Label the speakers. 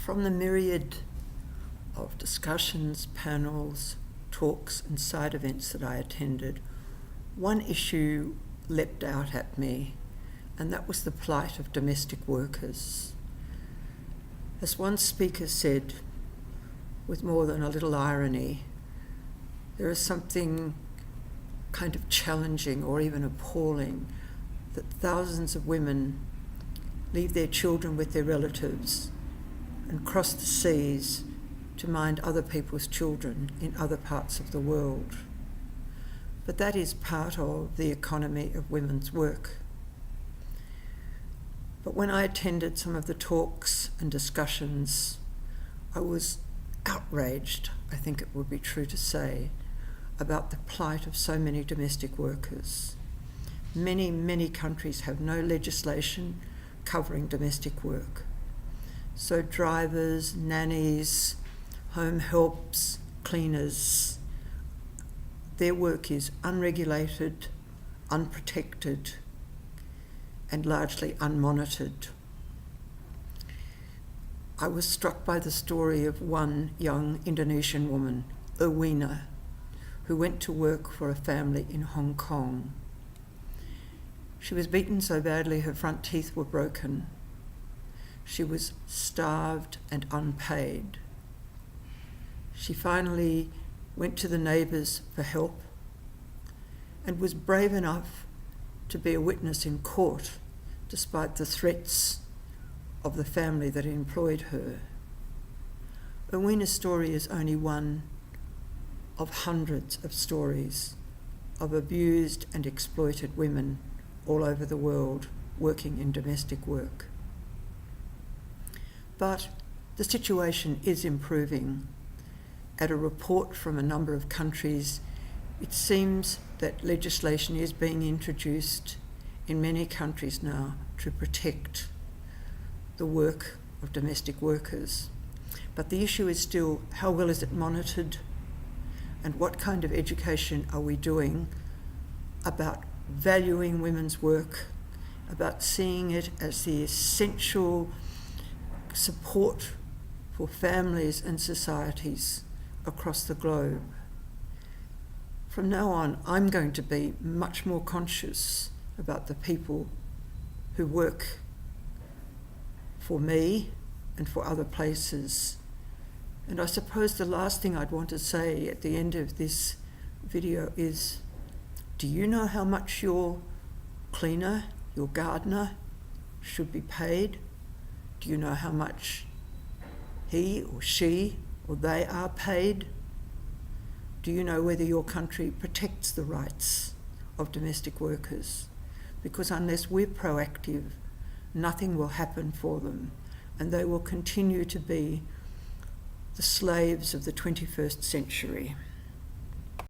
Speaker 1: From the myriad of discussions, panels, talks and side events that I attended, one issue leapt out at me, and that was the plight of domestic workers. As one speaker said, with more than a little irony, there is something kind of challenging or even appalling that thousands of women leave their children with their relatives and cross the seas to mind other people's children in other parts of the world. But that is part of the economy of women's work. But when I attended some of the talks and discussions, I was outraged, I think it would be true to say, about the plight of so many domestic workers. Many, many countries have no legislation covering domestic work. So drivers, nannies, home helps, cleaners, their work is unregulated, unprotected, and largely unmonitored. I was struck by the story of one young Indonesian woman, Erwina, who went to work for a family in Hong Kong. She was beaten so badly her front teeth were broken. She was starved and unpaid. She finally went to the neighbours for help and was brave enough to be a witness in court despite the threats of the family that employed her. Erwina's story is only one of hundreds of stories of abused and exploited women all over the world working in domestic work. But the situation is improving. At a report from a number of countries, it seems that legislation is being introduced in many countries now to protect the work of domestic workers. But the issue is still, how well is it monitored, and what kind of education are we doing about valuing women's work, about seeing it as the essential support for families and societies across the globe. From now on, I'm going to be much more conscious about the people who work for me and for other places. And I suppose the last thing I'd want to say at the end of this video is, do you know how much your cleaner, your gardener should be paid? Do you know how much he or she or they are paid? Do you know whether your country protects the rights of domestic workers? Because unless we're proactive, nothing will happen for them, and they will continue to be the slaves of the 21st century.